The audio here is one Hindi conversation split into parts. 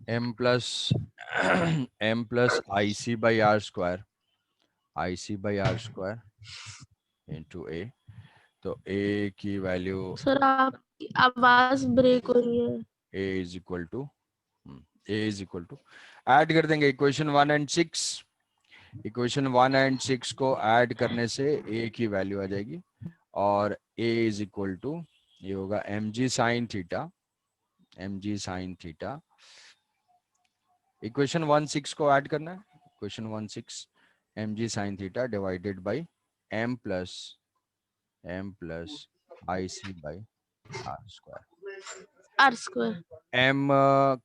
m plus m plus I C by R square, I C by R square into A. तो a की वैल्यू, सर आपकी आवाज ब्रेक हो रही है। a is equal to, add कर देंगे इक्वेशन 1 और 6। इक्वेशन 1 और 6 को ऐड करने से a की वैल्यू आ जाएगी, और a इज इक्वल टू, ये होगा M G sine theta, M G sine theta. Equation 1 6 को ऐड करना है, equation 1 6 M G sine theta divided by M plus I C by R square. R square. M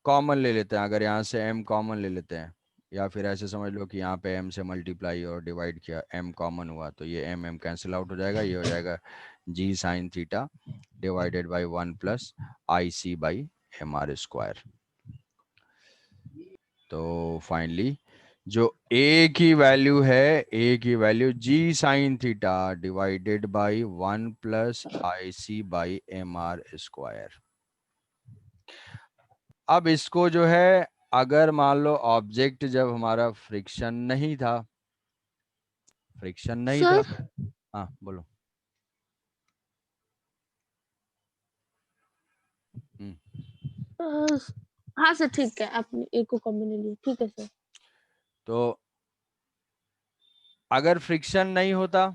common ले लेते हैं, अगर यहाँ से एम कॉमन ले लेते हैं, या फिर ऐसे समझ लो कि यहाँ पे एम से मल्टीप्लाई और डिवाइड किया, एम कॉमन हुआ तो ये एम एम कैंसिल आउट हो जाएगा, ये हो जाएगा G sine theta divided by 1 + I C by M R square. तो फाइनली जो a की वैल्यू है, a की value G sine theta divided by 1 + I C by M R square. अब इसको जो है, अगर मान लो ऑब्जेक्ट जब हमारा फ्रिक्शन नहीं था, फ्रिक्शन नहीं था, सर हाँ बोलो। हम्म, अ, हाँ सर ठीक है, आपने एक को कॉमन ले लिया, ठीक है सर। तो अगर फ्रिक्शन नहीं होता,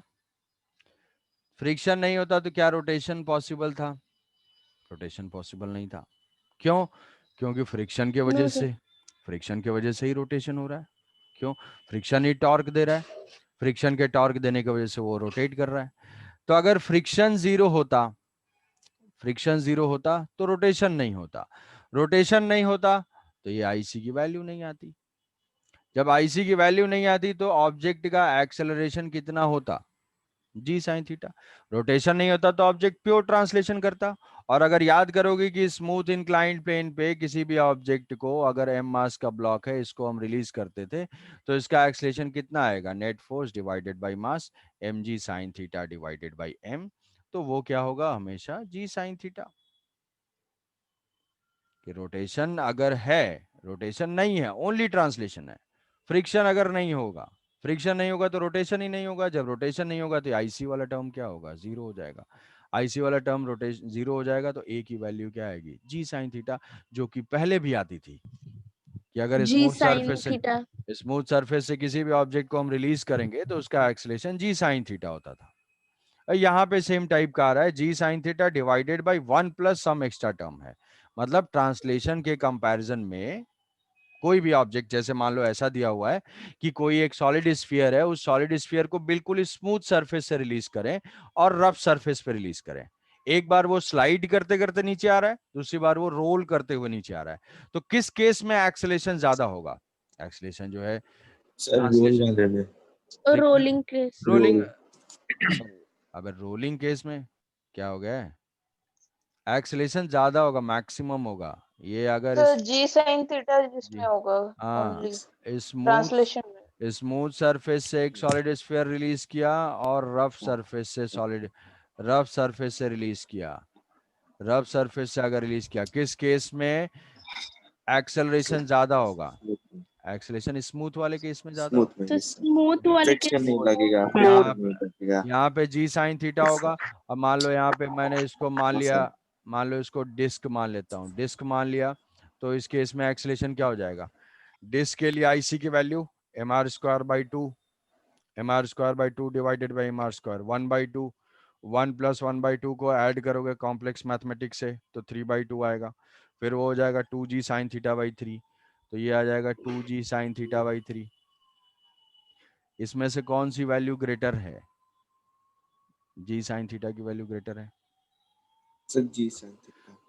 फ्रिक्शन नहीं होता तो क्या रोटेशन पॉसिबल था? रोटेशन पॉसिबल नहीं था। क्यों? क्योंकि फ्रिक्शन की वजह नो सर। से, फ्रिक्शन की वजह से ही रोटेशन हो रहा है। क्यों? फ्रिक्शन ही टॉर्क दे रहा है, फ्रिक्शन के टॉर्क देने की वजह से वो रोटेट कर रहा है। तो अगर फ्रिक्शन जीरो होता, फ्रिक्शन जीरो होता तो रोटेशन नहीं होता, रोटेशन नहीं होता तो ये आईसी की वैल्यू नहीं आती। जब आईसी की वैल्यू नहीं आती तो ऑब्जेक्ट का एक्सेलरेशन कितना होता? जी साइन थीटा। रोटेशन नहीं होता तो ऑब्जेक्ट प्योर ट्रांसलेशन करता। और अगर याद करोगे कि स्मूथ इंक्लाइंड प्लेन पे किसी भी ऑब्जेक्ट को अगर एम मास का ब्लॉक है, इसको हम रिलीज करते थे, तो इसका एक्सेलरेशन कितना आएगा? Net force divided by mass, M G sine theta divided by M. तो वो क्या होगा? हमेशा जी साइन थीटा। कि रोटेशन अगर है, रोटेशन नहीं है, ओनली ट्रांसलेशन है। फ्रिक्शन अगर नहीं होगा, फ्रिक्शन नहीं होगा तो रोटेशन ही नहीं होगा। जब रोटेशन नहीं होगा तो आईसी वाला टर्म क्या होगा? जीरो हो जाएगा। आईसी वाला टर्म रोटेशन जीरो हो जाएगा तो ए की वैल्यू क्या आएगी? जी साइन थीटा, जो कि पहले भी आती थी कि अगर जी स्मूथ साइन सरफेस से, थीटा। स्मूथ सरफेस से किसी भी ऑब्जेक्ट को हम रिलीज करेंगे तो उसका एक्सेलेरेशन जी साइन थीटा होता था। यहाँ पे सेम टाइप का आ रहा है, G sine theta divided by 1 + some extra term है। मतलब ट्रांसलेशन के कंपैरिजन में कोई भी ऑब्जेक्ट, जैसे मान लो ऐसा दिया हुआ है कि कोई एक सॉलिड स्फीयर है, उस सॉलिड स्फीयर को बिल्कुल स्मूथ सरफेस से रिलीज करें और रफ सरफेस पे रिलीज करें। एक बार वो स्लाइड करते करते नीचे आ रहा है, दूसरी बार वो रोल करते हुए नीचे आ रहा है, तो किस केस में एक्सेलेरेशन ज्यादा होगा? एक्सेलेरेशन जो है सर रोल ट्रांसलेशन, वाले में रोलिंग केस। रोलिंग, रोल अब रोलिंग केस में क्या हो गया? एक्सेलेरेशन ज्यादा होगा, मैक्सिमम होगा। ये अगर सर इस, जी साइन थीटा जिसमें जी होगा हाँ, ओनली स्मूथ, ट्रांसलेशन में। स्मूथ सरफेस से एक सॉलिड स्फीयर रिलीज किया और रफ सरफेस से सॉलिड, रफ सरफेस से रिलीज किया, रफ सरफेस से अगर रिलीज किया, किस केस में एक्सेलरेशन ज्यादा होगा? एक्सेलरेशन स्मूथ वाले केस में ज्यादा स्मूथ होगा। में तो स्मूथ वाले फ्रिक्शन केस नहीं में लगेगा, यहाँ फ्रिक्शन नहीं लगेगा। यहाँ पे जी साइन थीटा होगा। अब मान लो यहाँ पे मैंने इसको मान हाँ लिया, सर मान लो इसको डिस्क मान लेता हूँ, डिस्क मान लिया, तो इस केस में एक्सेलरेशन क्या हो जाएगा? डिस्क के लिए आईसी की value mr²/2, mr²/2 divided by mr², 1/2, 1 + 1/2 को ऐड करोगे कॉम्प्लेक्स मैथमेटिक्स से तो 3/2 आएगा। फिर वो हो जाएगा 2g साइन थीटा बाई 3, तो ये आ जाएगा 2g साइन थीटा बाई 3। इसमें से कौन सी वैल्यू ग्रेटर है? जी साइन थीटा की वैल्यू ग्रेटर है। सर जी सर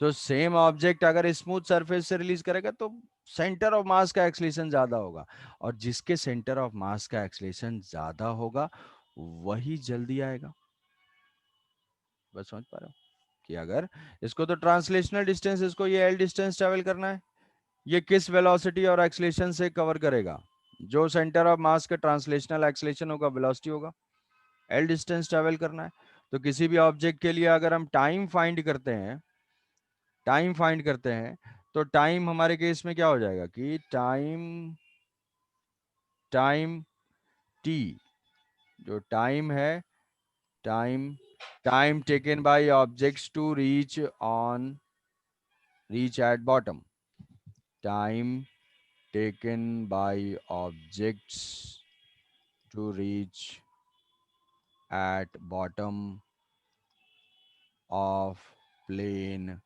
तो सेम ऑब्जेक्ट अगर स्मूथ सरफेस से रिलीज करेगा तो सेंटर ऑफ मास का एक्सलेशन ज्यादा होगा, और जिसके सेंटर ऑफ मास का एक्सलेशन ज्यादा होगा वही जल्दी आएगा। बस समझ पा रहे हो कि अगर इसको तो ट्रांसलेशनल डिस्टेंस, इसको ये एल डिस्टेंस ट्रेवल करना है, ये किस वेलोसिटी और एक्सलेशन से कवर करेगा? जो सेंटर ऑफ मास का ट्रांसलेशनल एक्सलेशन होगा, वेलोसिटी होगा, एल डिस्टेंस ट्रेवल करना है। तो किसी भी ऑब्जेक्ट के लिए अगर हम टाइम फाइंड करते हैं, टाइम फाइंड करते हैं, तो टाइम हमारे केस में क्या हो जाएगा कि टाइम टी, जो टाइम है, time taken by objects to reach at bottom, time taken by objects to reach at bottom of plane,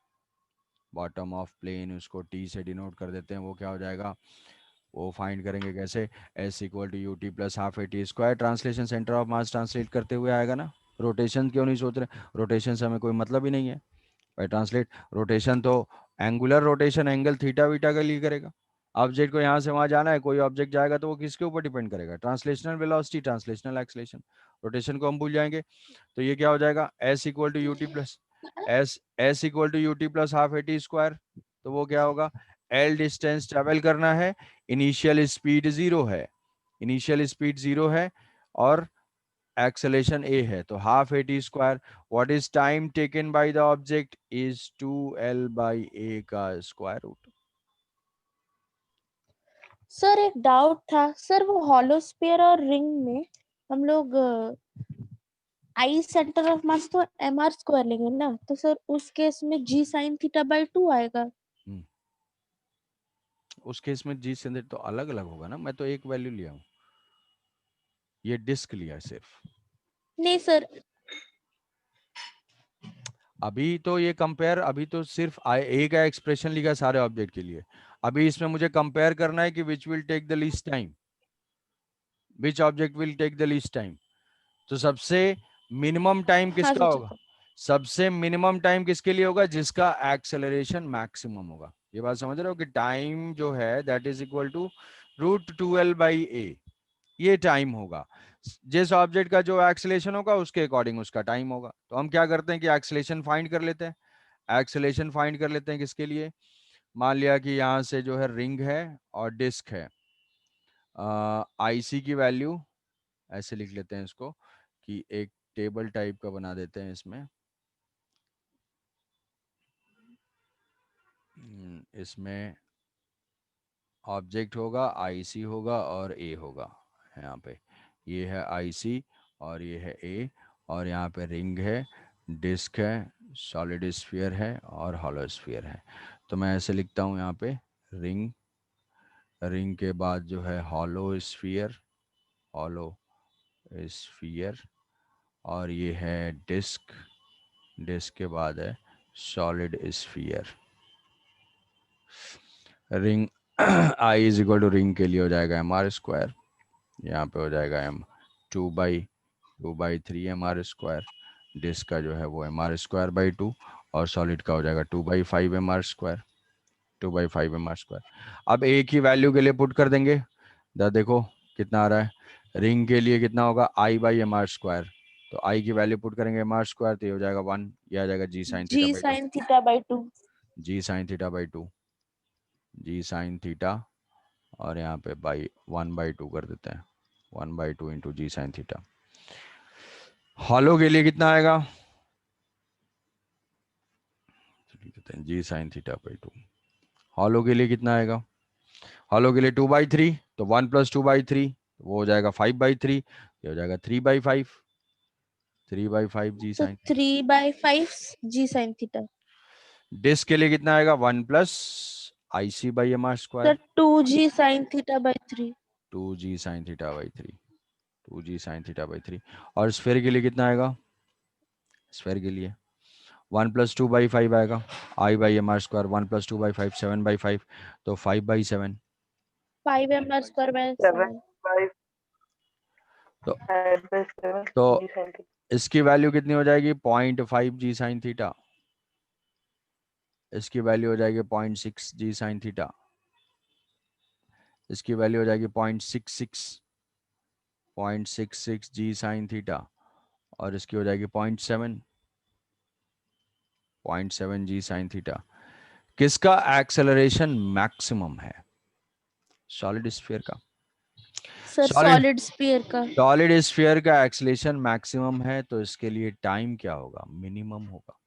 bottom of plane उसको टी से डिनोट कर देते हैं, वो क्या हो जाएगा, वो फाइंड करेंगे कैसे, S equal to U T plus half A T square, translation centre of mass translate करते हुए आएगा ना। रोटेशन क्यों नहीं सोच रहे, रोटेशन से हमें कोई मतलब ही नहीं है भाई, ट्रांसलेट रोटेशन तो angular rotation angle theta Vita के लिए करेगा। ऑब्जेक्ट को यहाँ से वहां जाना है, कोई ऑब्जेक्ट जाएगा तो वो किसके ऊपर डिपेंड करेगा, translational velocity, translational acceleration. Rotation को हम भूल जाएंगे, तो ये क्या हो जाएगा, S equal to U T plus S equal to U T plus half A T square. तो वो क्या होगा, एल डिस्टेंस ट्रेवल करना है, इनिशियल स्पीड जीरो है, इनिशियल स्पीड जीरो है और एक्सेलेरेशन a है, तो half A T square, what is time taken by the object is 2l by a का स्क्वायर रूट। सर एक डाउट था सर, वो हॉलो स्फीयर और रिंग में हम लोग आई सेंटर ऑफ मास तो mr स्क्वायर लेंगे ना, तो सर उस केस में g sin थीटा बाय 2 आएगा। उस केस में जी सेंटर तो अलग अलग होगा ना, मैं तो एक वैल्यू लिया हूँ, ये डिस्क लिया सिर्फ। नहीं सर, अभी तो ये कंपेयर, अभी तो सिर्फ ए का एक्सप्रेशन लिखा सारे ऑब्जेक्ट के लिए, अभी इसमें मुझे कंपेयर करना है कि which will take the least time, which object will take the least time. तो सबसे मिनिमम टाइम हाँ किसका सर होगा, ठीक है। सबसे मिनिमम टाइम किसके लिए होगा, जिसका एक्सेलरेशन मैक्सिमम होगा। ये बात समझ रहे हो कि टाइम जो है that is equal to root 2l by A, ये टाइम होगा, जिस ऑब्जेक्ट का जो एक्सेलरेशन होगा उसके अकॉर्डिंग उसका टाइम होगा। तो हम क्या करते हैं कि एक्सेलरेशन फाइंड कर लेते हैं, एक्सेलरेशन फाइंड कर लेते हैं किसके लिए, मान लिया कि यहाँ से जो है रिंग है और डिस्क है, आईसी की वैल्यू ऐसे लिख लेते हैं इसको कि एक टेबल टाइप का बना देते हैं इसमें, इसमें ऑब्जेक्ट होगा, आईसी होगा और ए होगा, यहाँ पे ये है आईसी और ये है ए, और यहाँ पे रिंग है, डिस्क है, सॉलिड स्फीयर है और हॉलो स्फीयर है। तो मैं ऐसे लिखता हूँ यहाँ पे रिंग, रिंग के बाद जो है हॉलो स्फीयर, हॉलो स्फीयर, और ये है डिस्क, डिस्क के बाद है solid sphere. Ring I is equal to ring के लिए हो जाएगा एम आर स्क्वायर, यहाँ पे हो जाएगा M 2/3 M R square, disc का जो है वो एम आर स्क्वायर बाई 2 और सॉलिड का हो जाएगा 2/5 M R square, 2/5 M R square. अब एक ही वैल्यू के लिए पुट कर देंगे, देखो कितना आ रहा है, रिंग के लिए कितना होगा I by M R square, तो आई की वैल्यू पुट करेंगे एम आर स्क्वायर, तो ये हो जाएगा 1, ये आ जाएगा G sine theta g by 2, sin theta by 2। G sine theta by 2, G sine theta, और यहाँ पे बाई 1/2 कर देते हैं, 1/2 into G sine theta. Hollow के लिए कितना आएगा, G sine theta by 2, hollow के लिए कितना आएगा, हॉलो के लिए 2/3, तो 1 + 2/3 वो हो जाएगा 5/3, ये हो जाएगा 3/5, 3/5 जी तो sine. 3/5 g sin theta. Disc के लिए कितना आएगा, 1 + IC by M R square, sir 2g sin theta by 3। 2g sine theta by 3, 2g sine theta by 3। और स्फेयर के लिए कितना आएगा, स्फेयर के लिए 1 + 2/5 आएगा, आई बाई एम आर स्क्वायर, 1 + 2/5 7/5, तो 5/7। 5 mr स्क्वायर बाय 7 7। by तो 5 by 7 तो g sin theta. इसकी वैल्यू कितनी हो जाएगी, 0.5 जी साइन थीटा, इसकी वैल्यू हो जाएगी 0.6 जी साइन थीटा, इसकी वैल्यू हो जाएगी 0.66 जी साइन थीटा, और इसकी हो जाएगी 0.7 जी साइन थीटा। किसका एक्सेलरेशन मैक्सिमम है, सॉलिड स्फीयर का, सर सॉलिड स्फीयर का। सॉलिड स्फीयर का एक्सेलरेशन मैक्सिमम है, तो इसके लिए टाइम क्या होगा, मिनिमम होगा,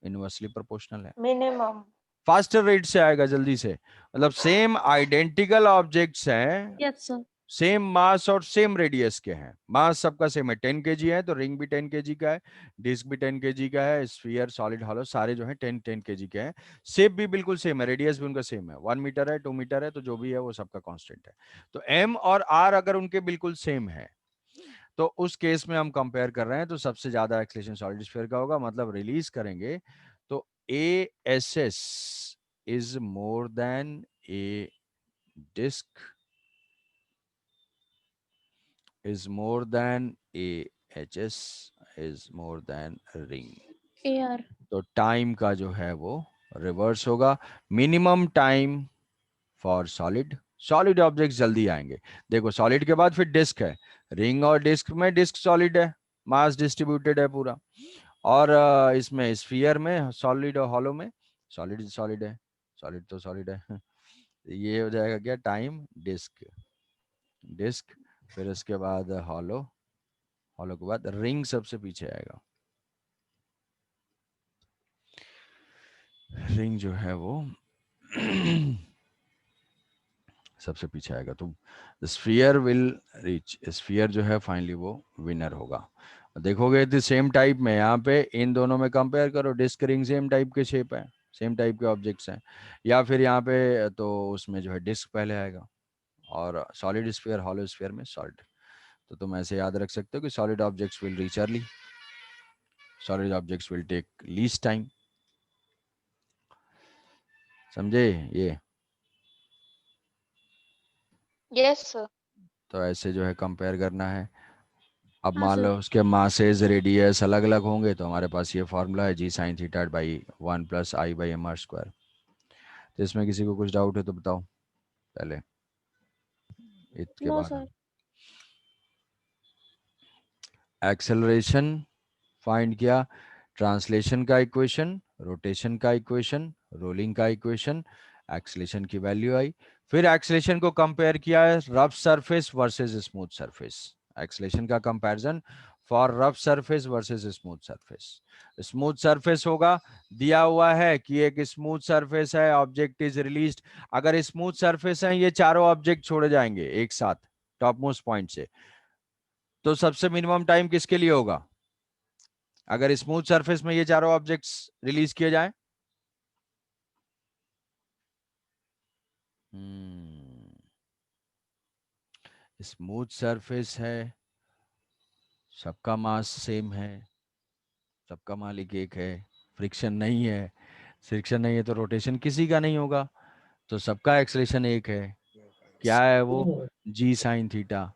इनवर्सली प्रोपोर्शनल है। Minimum. फास्टर रेट से आएगा, जल्दी से। मतलब सेम आइडेंटिकल ऑब्जेक्ट्स हैं, यस सर। सेम मास और सेम रेडियस के हैं, मास सबका सेम है, 10 केजी है, तो रिंग भी 10 केजी का है, डिस्क भी 10 केजी का है, स्फीयर, सॉलिड, हॉलो सारे जो है 10 केजी के हैं। शेप भी बिल्कुल सेम है, रेडियस भी उनका सेम है, 1 मीटर है, 2 मीटर है, तो जो भी है वो सबका कांस्टेंट है। तो एम और आर अगर उनके बिल्कुल सेम है तो उस केस में हम कंपेयर कर रहे हैं, तो सबसे ज्यादा एक्सेलरेशन सॉलिड स्फीयर का होगा, मतलब रिलीज करेंगे तो A S S is more than A disc is more than AHS is more than ring। AR। तो टाइम का जो है वो रिवर्स होगा। Minimum time for solid, solid objects जल्दी आएंगे। देखो सॉलिड के बाद फिर डिस्क है, रिंग और डिस्क में डिस्क सॉलिड है, मास डिस्ट्रीब्यूटेड है पूरा, और इसमें स्फीयर में सॉलिड और हॉलो में सॉलिड सॉलिड है, सॉलिड तो सॉलिड है। ये हो जाएगा क्या, टाइम, डिस्क, डिस्क, फिर उसके बाद हॉलो, हॉलो के बाद रिंग सबसे पीछे आएगा, रिंग जो है वो सबसे पीछे आएगा। तो स्फीयर विल रीच, स्फीयर जो है फाइनली वो विनर होगा। देखोगे तो सेम टाइप में यहाँ पे इन दोनों में कंपेयर करो, डिस्क रिंग सेम टाइप के शेप है, सेम टाइप के ऑब्जेक्ट्स हैं, या फिर यहाँ पे तो उसमें जो है डिस्क पहले आएगा, और सॉलिड स्फीयर हॉलो स्फीयर में सॉलिड। तो तुम ऐसे याद रख सकते हो कि solid objects will reach early, solid objects will take least time. समझे ये? Yes, sir. तो ऐसे जो है कंपेयर करना है। अब हाँ मान लो सर। उसके मासेस रेडियस अलग अलग होंगे, तो हमारे पास ये फॉर्मूला है G sine theta by 1 + I/m r²। तो इसमें किसी को कुछ डाउट है तो बताओ पहले, इसके नो बाद सर। एक्सेलरेशन फाइंड किया, ट्रांसलेशन का इक्वेशन, रोटेशन का इक्वेशन, रोलिंग का इक्वेशन, एक्सेलरेशन की वैल्यू आई, फिर एक्सेलरेशन को कंपेयर किया rough surface versus smooth surface, acceleration का comparison for rough surface versus smooth surface. Smooth surface होगा, दिया हुआ है कि एक स्मूथ सरफेस है, ऑब्जेक्ट इज रिलीज्ड, अगर स्मूथ सरफेस है ये चारों ऑब्जेक्ट छोड़े जाएंगे एक साथ टॉप मोस्ट पॉइंट से, तो सबसे मिनिमम टाइम किसके लिए होगा अगर स्मूथ सरफेस में ये चारों ऑब्जेक्ट्स रिलीज किए जाए? स्मूथ सरफेस है, सबका मास सेम है, सबका मालिक एक है, फ्रिक्शन नहीं है, फ्रिक्शन नहीं है तो रोटेशन किसी का नहीं होगा, तो सबका एक्सेलरेशन एक है। क्या है वो? जी साइन थीटा।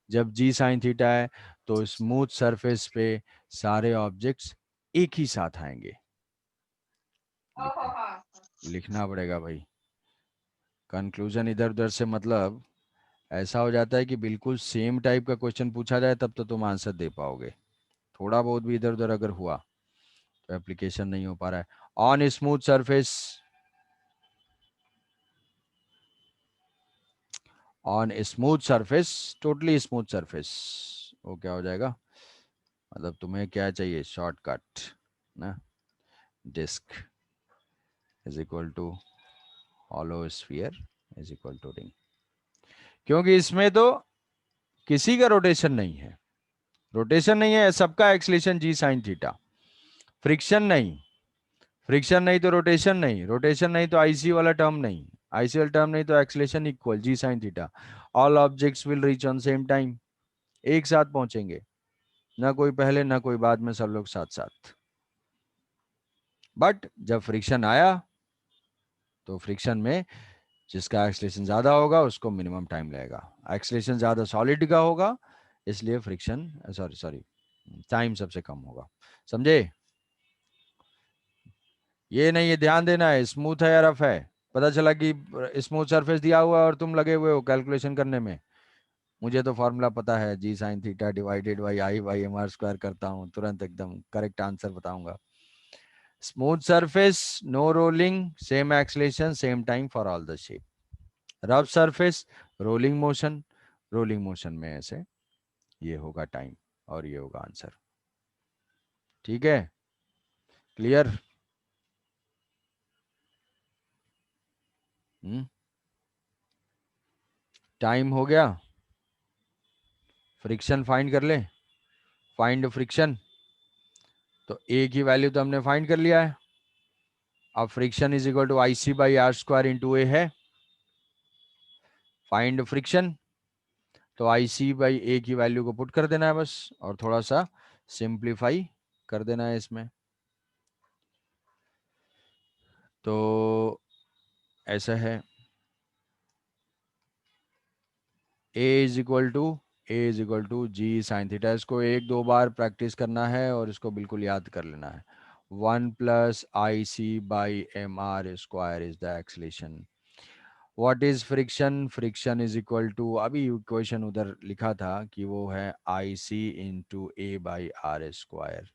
जब जी साइन थीटा है तो स्मूथ सरफेस पे सारे ऑब्जेक्ट्स एक ही साथ आएंगे। लिखना, लिखना पड़ेगा भाई, कंक्लूजन इधर उधर से मतलब ऐसा हो जाता है कि बिल्कुल सेम टाइप का क्वेश्चन पूछा जाए तब तो तुम आंसर दे पाओगे, थोड़ा बहुत भी इधर उधर अगर हुआ तो एप्लीकेशन नहीं हो पा रहा है। On smooth surface, on smooth surface, totally smooth surface, वो क्या हो जाएगा, मतलब तुम्हें क्या चाहिए शॉर्टकट ना, disc is equal to hollow sphere is equal to ring, क्योंकि इसमें तो किसी का रोटेशन नहीं है, रोटेशन नहीं है, सबका एक्सलेशन जी साइन थीटा, फ्रिक्शन नहीं, फ्रिक्शन नहीं तो रोटेशन नहीं, रोटेशन नहीं तो आईसी वाला टर्म नहीं, आईसी वाला टर्म नहीं तो acceleration equal G sine theta, all objects will reach on same time, एक साथ पहुंचेंगे, ना कोई पहले ना कोई बाद में, सब लोग साथ साथ। बट जब फ्रिक्शन आया तो फ्रिक्शन में जिसका एक्सलेशन ज्यादा होगा उसको मिनिमम टाइम लगेगा, एक्सलेशन ज्यादा सॉलिड का होगा इसलिए फ्रिक्शन सॉरी सॉरी टाइम सबसे कम होगा। समझे? ये नहीं, ये ध्यान देना है स्मूथ है या रफ है, पता चला कि स्मूथ सरफेस दिया हुआ है और तुम लगे हुए हो कैलकुलेशन करने में, मुझे तो फॉर्मूला पता है G sine theta divided by I/m r² करता हूँ, तुरंत एकदम करेक्ट आंसर बताऊंगा। Smooth surface, no rolling, same acceleration same time for all the shape. Rough surface, rolling motion, rolling motion में ऐसे ये होगा टाइम और ये होगा आंसर। ठीक है, क्लियर? टाइम हो गया, फ्रिक्शन फाइंड कर ले, फाइंड फ्रिक्शन। तो ए की वैल्यू तो हमने फाइंड कर लिया है। अब friction is equal to I C by R square into A है, फाइंड फ्रिक्शन। तो आई सी बाई ए की वैल्यू को पुट कर देना है बस, और थोड़ा सा सिंप्लीफाई कर देना है इसमें। तो ऐसा है, A is equal to G sine theta. इसको एक दो बार प्रैक्टिस करना है और इसको बिल्कुल याद कर लेना है। 1 plus I C by M R square is the acceleration. What is friction? Friction is equal to, अभी इक्वेशन उधर लिखा था कि वो है I C into A by R square.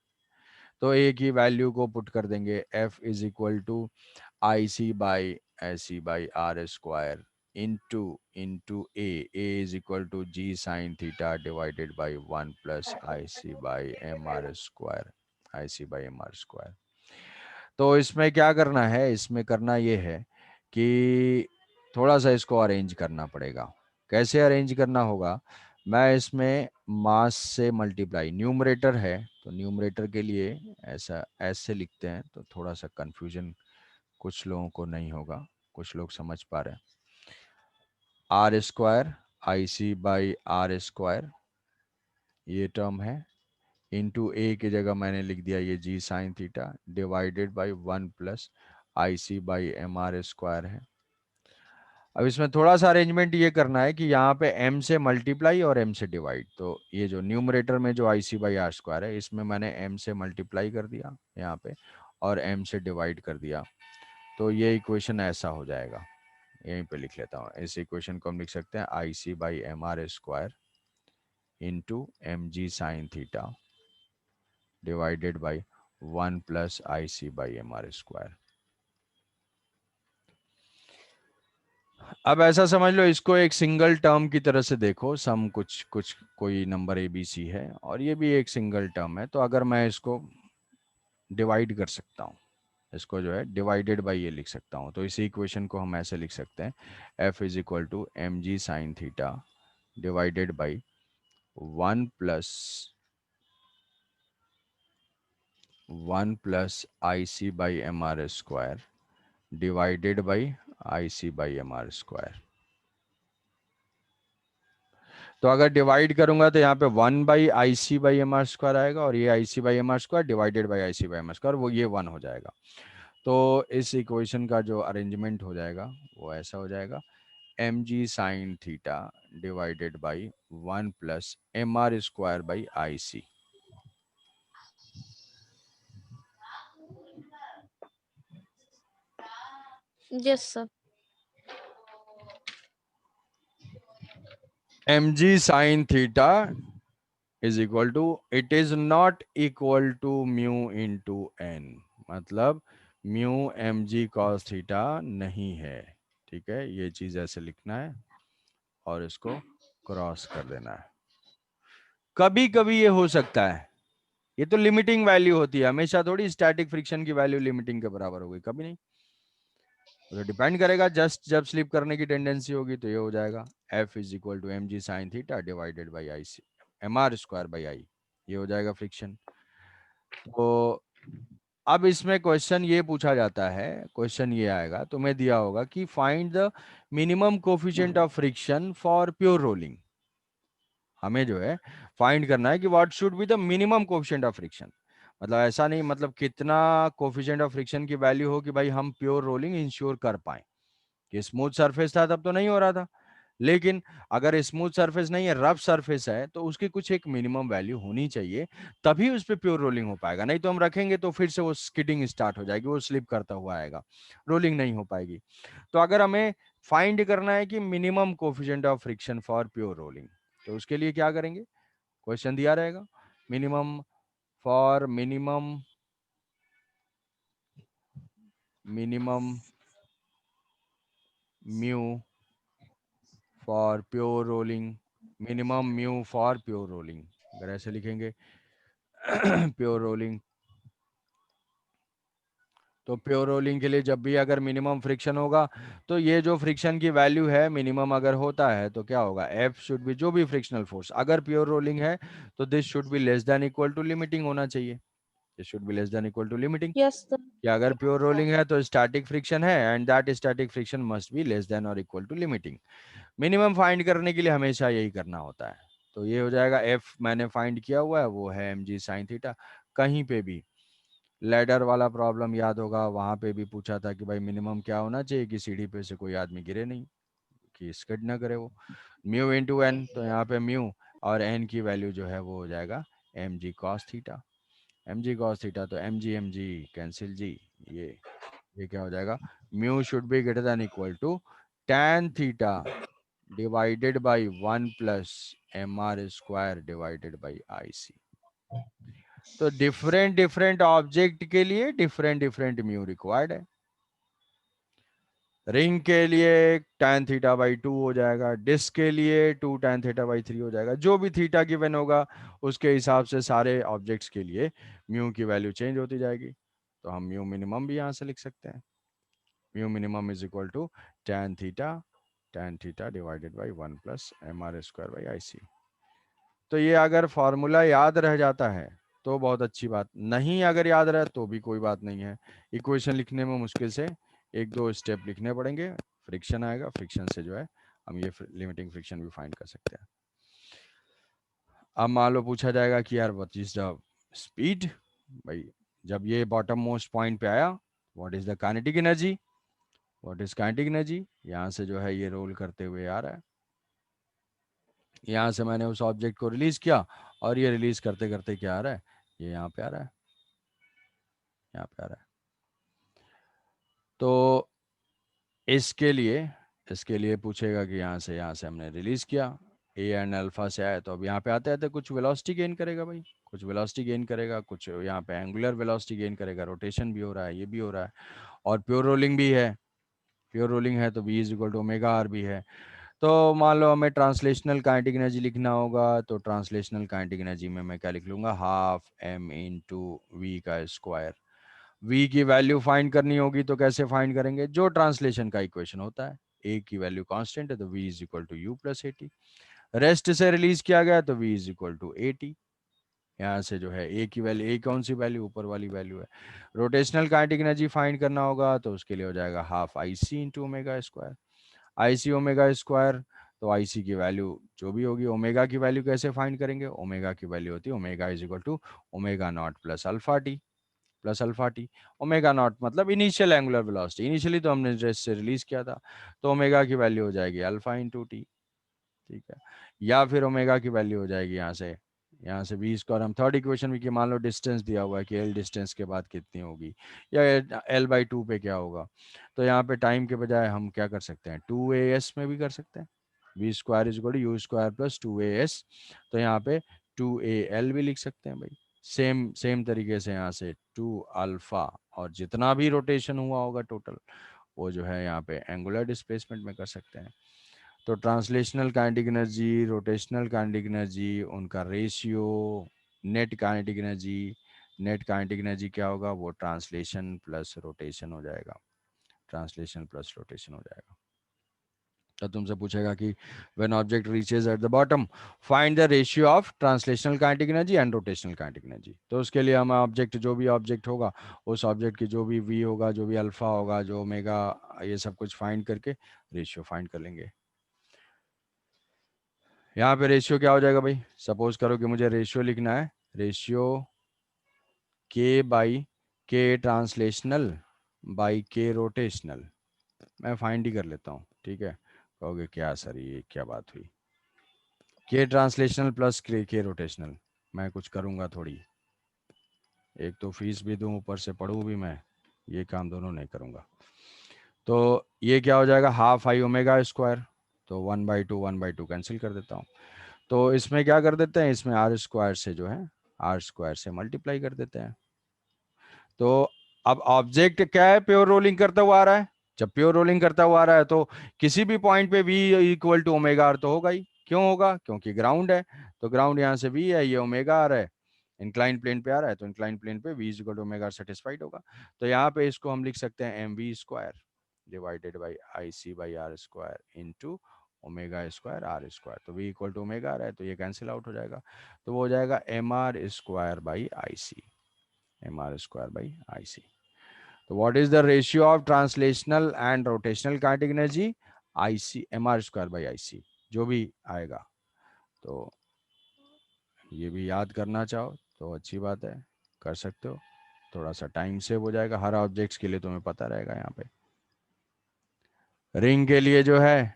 तो ए की वैल्यू को पुट कर देंगे, F is equal to I C by S C by R square into A is equal to G sine theta divided by 1 plus I C by M R square, I C by M R square. तो इसमें क्या करना है, इसमें करना ये है कि थोड़ा सा इसको अरेंज करना पड़ेगा। कैसे अरेंज करना होगा? मैं इसमें मास से मल्टीप्लाई, न्यूमरेटर है तो न्यूमरेटर के लिए ऐसा ऐसे लिखते हैं, तो थोड़ा सा कंफ्यूजन कुछ लोगों को नहीं होगा, कुछ लोग समझ पा रहे हैं। R square I C by R square ये टर्म है, इंटू ए की जगह मैंने लिख दिया ये G sine theta divided by 1 plus I C by M R square है। अब इसमें थोड़ा सा अरेंजमेंट ये करना है कि यहाँ पे m से मल्टीप्लाई और m से डिवाइड। तो ये जो न्यूमरेटर में जो आई सी बाई आर स्क्वायर है, इसमें मैंने m से मल्टीप्लाई कर दिया यहाँ पे और m से डिवाइड कर दिया। तो ये इक्वेशन ऐसा हो जाएगा, यहीं पे लिख लेता हूँ। इस इक्वेशन को हम लिख सकते हैं I C by M R square into M G sine theta divided by 1 plus I C by M R square. अब ऐसा समझ लो, इसको एक सिंगल टर्म की तरह से देखो। सम कुछ कुछ कोई नंबर ए बी सी है और ये भी एक सिंगल टर्म है, तो अगर मैं इसको डिवाइड कर सकता हूँ, इसको जो है डिवाइडेड बाई ये लिख सकता हूँ। तो इसी इक्वेशन को हम ऐसे लिख सकते हैं, F is equal to M G sine theta divided by 1 plus I C by M R square divided by I C by M R square. तो अगर डिवाइड करूंगा तो यहाँ पे 1 by I C by M R square आएगा और ये I C by M R square divided by I C by M R square, वो ये 1 हो जाएगा। तो इस इक्वेशन का जो अरेंजमेंट हो जाएगा वो ऐसा हो जाएगा, M G sine theta divided by 1 plus M R square by I C. Yes sir. M G sine theta is equal to, it is not equal to mu into N, मतलब mu M G cos theta नहीं है। ठीक है, ये चीज ऐसे लिखना है और इसको क्रॉस कर देना है। कभी कभी ये हो सकता है, ये तो लिमिटिंग वैल्यू होती है, हमेशा थोड़ी स्टैटिक फ्रिक्शन की वैल्यू लिमिटिंग के बराबर होगी, कभी नहीं। तो डिपेंड करेगा, जस्ट जब स्लिप करने की टेंडेंसी होगी तो ये हो जाएगा, F is equal to M G sine theta divided by I C M R square by I, ये हो जाएगा फ्रिक्शन। तो अब इसमें क्वेश्चन ये पूछा जाता है, क्वेश्चन ये आएगा, तुम्हें दिया होगा कि find the minimum coefficient of friction for pure rolling. हमें जो है फाइंड करना है कि what should be the minimum coefficient of friction. मतलब ऐसा नहीं, मतलब कितना कोफिशिएंट ऑफ फ्रिक्शन की वैल्यू हो कि भाई हम प्योर रोलिंग इंश्योर कर पाए। कि स्मूथ सरफेस था तब तो नहीं हो रहा था, लेकिन अगर स्मूथ सरफेस नहीं है, रफ सरफेस है, तो उसकी कुछ एक मिनिमम वैल्यू होनी चाहिए, तभी उस पर प्योर रोलिंग हो पाएगा। नहीं तो हम रखेंगे तो फिर से वो स्किडिंग स्टार्ट हो जाएगी, वो स्लिप करता हुआ आएगा, रोलिंग नहीं हो पाएगी। तो अगर हमें फाइंड करना है कि minimum coefficient of friction for pure rolling, तो उसके लिए क्या करेंगे, क्वेश्चन दिया रहेगा, minimum for minimum mu for pure rolling, minimum mu for pure rolling, अगर ऐसे लिखेंगे प्योर रोलिंग तो प्योर रोलिंग के लिए जब भी अगर मिनिमम फ्रिक्शन होगा तो ये जो फ्रिक्शन की वैल्यू है मिनिमम अगर होता है तो क्या होगा, एफ शुड बी, जो भी फ्रिक्शनल फोर्स अगर प्योर रोलिंग है तो this should be less than equal to limiting होना चाहिए, this should be less than equal to limiting. Yes sir. कि अगर प्योर रोलिंग है तो स्टैटिक फ्रिक्शन है and that static friction must be less than or equal to limiting. Minimum find करने के लिए हमेशा यही करना होता है। तो ये हो जाएगा एफ मैंने फाइंड किया हुआ है वो है mg sin थीटा। कहीं पे भी लैडर वाला प्रॉब्लम याद होगा, वहां पे भी पूछा था कि भाई मिनिमम क्या होना चाहिए कि सीढ़ी पे से कोई आदमी गिरे नहीं, कि स्किड ना करे वो। म्यू इंटू एन, तो यहाँ पे म्यू और एन की वैल्यू जो है वो हो जाएगा M G cos theta. M G cos theta तो एम जी कैंसिल जी, ये क्या हो जाएगा, mu should be greater than equal to tan theta divided by 1 plus M R square divided by I C. तो डिफरेंट डिफरेंट ऑब्जेक्ट के लिए डिफरेंट डिफरेंट म्यू रिक्वायर्ड है। रिंग के लिए tan थीटा बाई 2 हो जाएगा, डिस्क के लिए 2 tan थीटा बाई 3 हो जाएगा, जो भी थीटा गिवन होगा उसके हिसाब से सारे ऑब्जेक्ट्स के लिए म्यू की वैल्यू चेंज होती जाएगी। तो हम म्यू मिनिमम भी यहाँ से लिख सकते हैं, mu minimum is equal to tan theta divided by 1 plus M R square by I C. तो ये अगर फॉर्मूला याद रह जाता है तो बहुत अच्छी बात, नहीं अगर याद रहे तो भी कोई बात नहीं है। इक्वेशन लिखने में मुश्किल से एक दो स्टेप लिखने पड़ेंगे, फ्रिक्शन आएगा, फ्रिक्शन से जो है हम ये लिमिटिंग फ्रिक्शन भी फाइंड कर सकते हैं। अब मान लो पूछा जाएगा कि यार व्हाट इज द स्पीड, भाई जब ये बॉटम मोस्ट पॉइंट पे आया what is the kinetic energy, what is kinetic energy, यहाँ से जो है ये रोल करते हुए आ रहा है, यहाँ से मैंने उस ऑब्जेक्ट को रिलीज किया और ये रिलीज करते करते क्या आ रहा है, ये यहाँ पे आ रहा है, यहाँ पे आ रहा है। तो इसके लिए पूछेगा कि यहाँ से हमने रिलीज किया, ए एंड अल्फा से आया, तो अब यहाँ पे आते आते कुछ वेलोसिटी गेन करेगा भाई, कुछ वेलोसिटी गेन करेगा, कुछ यहाँ पे एंगुलर वेलोसिटी गेन करेगा, रोटेशन भी हो रहा है, ये भी हो रहा है, और प्योर रोलिंग भी है, प्योर रोलिंग है तो v is equal to omega R भी है। तो मान लो हमें ट्रांसलेशनल काइनेटिक एनर्जी लिखना होगा, तो ट्रांसलेशनल काइनेटिक एनर्जी में मैं क्या लिख लूंगा, हाफ m इंटू वी का स्क्वायर। v की वैल्यू फाइंड करनी होगी तो कैसे फाइंड करेंगे, जो ट्रांसलेशन का इक्वेशन होता है, a की वैल्यू कांस्टेंट है तो v is equal to U plus A T, rest से रिलीज किया गया तो v is equal to A T. यहाँ से जो है a की वैल्यू, a कौन सी वैल्यू, ऊपर वाली वैल्यू है। रोटेशनल काइनेटिक एनर्जी फाइंड करना होगा तो उसके लिए हो जाएगा half I C into omega square, I C omega square, तो आई सी की वैल्यू जो भी होगी, ओमेगा की वैल्यू कैसे फाइंड करेंगे, ओमेगा की वैल्यू होती है omega is equal to omega naught plus alpha T, plus alpha T. Omega naught मतलब इनिशियल एंगुलर वेलोसिटी, इनिशियली तो हमने रेस्ट से रिलीज किया था, तो ओमेगा की वैल्यू हो जाएगी अल्फा इंटू टी, ठीक है। या फिर ओमेगा की वैल्यू हो जाएगी यहाँ से बी स्क्वायर, हम थर्ड इक्वेशन में कि मान लो डिस्टेंस दिया हुआ है कि एल डिस्टेंस के बाद कितनी होगी, या एल बाई 2 पे क्या होगा, तो यहाँ पे टाइम के बजाय हम क्या कर सकते हैं, 2as में भी कर सकते हैं, V square is equal to U square plus 2as, तो यहाँ पे 2al भी लिख सकते हैं भाई। सेम तरीके से यहाँ से 2 अल्फा और जितना भी रोटेशन हुआ होगा टोटल वो जो है यहाँ पे एंगुलर डिस्प्लेसमेंट में कर सकते हैं। तो translational kinetic energy, rotational kinetic energy, उनका रेशियो, नेट काइनेटिक एनर्जी क्या होगा, वो ट्रांसलेशन प्लस रोटेशन हो जाएगा, ट्रांसलेशन प्लस रोटेशन हो जाएगा। तो तुमसे पूछेगा कि when object reaches at the bottom find the ratio of translational kinetic energy and rotational kinetic energy. तो उसके लिए हम ऑब्जेक्ट, जो भी ऑब्जेक्ट होगा उस ऑब्जेक्ट की जो भी v होगा, जो भी अल्फा होगा, जो ओमेगा, ये सब कुछ फाइंड करके रेशियो फाइंड कर लेंगे। यहाँ पे रेशियो क्या हो जाएगा भाई, सपोज करो कि मुझे रेशियो लिखना है, रेशियो k बाई के ट्रांसलेशनल बाई के रोटेशनल, मैं फाइंड ही कर लेता हूँ, ठीक है। कहोगे क्या सर ये क्या बात हुई, के ट्रांसलेशनल प्लस के रोटेशनल, मैं कुछ करूँगा थोड़ी, एक तो फीस भी दूँ ऊपर से पढ़ूँ भी मैं, ये काम दोनों नहीं करूँगा। तो ये क्या हो जाएगा, हाफ आई ओमेगा स्क्वायर, तो 1/2 कैंसिल कर देता हूँ। तो इसमें क्या कर देते हैं, इसमें आर स्क्वायर से जो है आर स्क्वायर से मल्टीप्लाई कर देते हैं। तो अब ऑब्जेक्ट क्या है, प्योर रोलिंग करता हुआ आ रहा है, जब प्योर रोलिंग करता हुआ आ रहा है तो किसी भी पॉइंट पे v equal to omega R तो होगा ही, क्यों होगा, क्योंकि ग्राउंड है, तो ग्राउंड यहाँ से v है, ये ओमेगा आर है, इंक्लाइन प्लेन पे आ रहा है तो इंक्लाइन प्लेन पे v equal to omega satisfied होगा। तो यहाँ पे इसको हम लिख सकते हैं mv square divided by IC by r square into omega square r square. तो v इक्वल टू ओमेगा आ रहा है तो ये कैंसिल आउट हो जाएगा, तो वो हो जाएगा mr square by IC, mr square by IC। तो what is the ratio of translational and rotational kinetic energy? IC mr square by IC, जो भी आएगा। तो ये भी याद करना चाहो तो अच्छी बात है, कर सकते हो, थोड़ा सा टाइम सेव हो जाएगा, हर ऑब्जेक्ट्स के लिए तुम्हें पता रहेगा। यहाँ पे रिंग के लिए जो है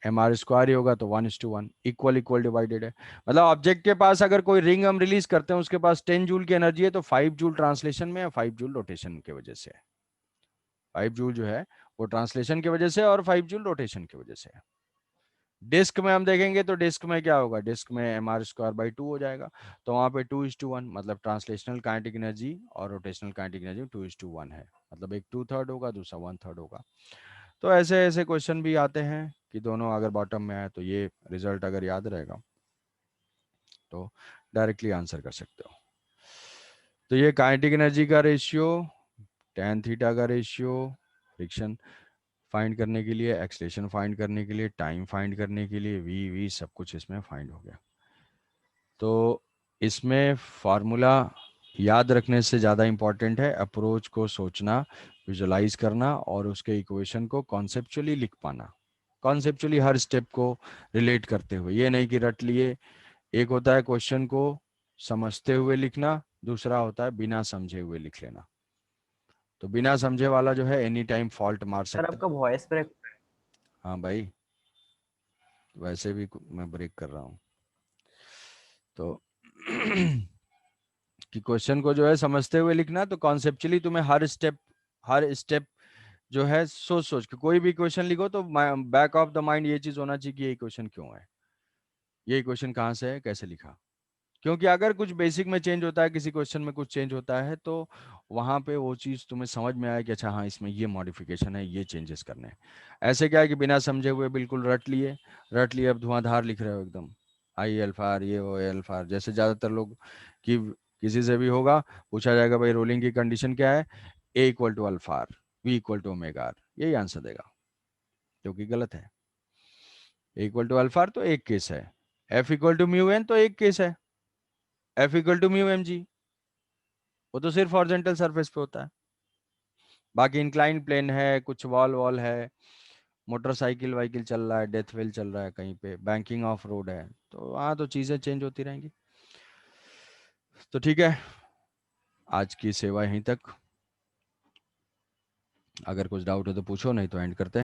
mr स्क्वायर ही होगा, तो 1:1 इक्वल इक्वल डिवाइडेड है। मतलब ऑब्जेक्ट के पास अगर कोई रिंग हम रिलीज करते हैं, उसके पास 10 जूल की एनर्जी है, तो 5 जूल ट्रांसलेशन में है, 5 जूल रोटेशन की वजह से है। 5 जूल जो है वो ट्रांसलेशन की वजह से और 5 जूल रोटेशन की वजह से है। डिस्क में हम देखेंगे तो डिस्क में क्या होगा, डिस्क में mr स्क्वायर बाई 2 हो जाएगा, तो वहां पे 2:1, मतलब ट्रांसलेशनल काइनेटिक एनर्जी और रोटेशनल काइनेटिक एनर्जी 2:1 है, मतलब एक 2/3 होगा, दूसरा 1/3 होगा। तो ऐसे ऐसे क्वेश्चन भी आते हैं कि दोनों अगर बॉटम में है तो ये रिजल्ट अगर याद रहेगा तो डायरेक्टली आंसर कर सकते हो। तो ये काइनेटिक एनर्जी का रेशियो, tan थीटा का रेशियो, फ्रिक्शन फाइंड करने के लिए, एक्सलेशन फाइंड करने के लिए, टाइम फाइंड करने के लिए, वी सब कुछ इसमें फाइंड हो गया। तो इसमें फार्मूला याद रखने से ज़्यादा इम्पॉर्टेंट है अप्रोच को सोचना, विजुलाइज करना और उसके इक्वेशन को कॉन्सेप्चुअली लिख पाना, कॉन्सेप्चुअली हर स्टेप को रिलेट करते हुए। ये नहीं कि रट लिए, एक होता है क्वेश्चन को समझते हुए लिखना, दूसरा होता है बिना समझे हुए लिख लेना। तो बिना समझे वाला जो है एनी टाइम फॉल्ट मार सर सकता है। आपका वॉइस ब्रेक। हाँ भाई, वैसे भी मैं ब्रेक कर रहा हूँ। तो कि क्वेश्चन को जो है समझते हुए लिखना, तो कॉन्सेप्चुअली तुम्हें हर स्टेप जो है सोच सोच के कोई भी क्वेश्चन लिखो तो बैक ऑफ द माइंड ये चीज होना चाहिए कि ये क्वेश्चन क्यों है, ये क्वेश्चन कहाँ से है, कैसे लिखा। क्योंकि अगर कुछ बेसिक में चेंज होता है, किसी क्वेश्चन में कुछ चेंज होता है, तो वहां पे वो चीज तुम्हें समझ में आए कि अच्छा हाँ इसमें ये मॉडिफिकेशन है, ये चेंजेस करने हैं। ऐसे क्या है कि बिना समझे हुए बिल्कुल रट लिए, अब धुआंधार लिख रहे हो एकदम, आई अल्फार ये वो अल्फार, जैसे ज्यादातर लोग कि किसी से भी होगा पूछा जाएगा भाई रोलिंग की कंडीशन क्या है, A equal to alpha R, V equal to omega R, यही आंसर देगा, जो कि गलत है। ए इक्वल टू अल्फार तो एक केस है, F equal to mu N तो एक केस है, F equal to mu M G, वो तो सिर्फ हॉरिजॉन्टल सरफेस पे होता है। बाकी इंक्लाइन प्लेन है, कुछ वॉल है, मोटरसाइकिल वाइकिल चल रहा है, डेथ व्हील चल रहा है कहीं पे, बैंकिंग ऑफ रोड है, तो हाँ तो चीजें चेंज होती रहेंगी। तो ठीक है, आज की सेवा यहीं तक। अगर कुछ डाउट हो तो पूछो, नहीं तो एंड करते हैं।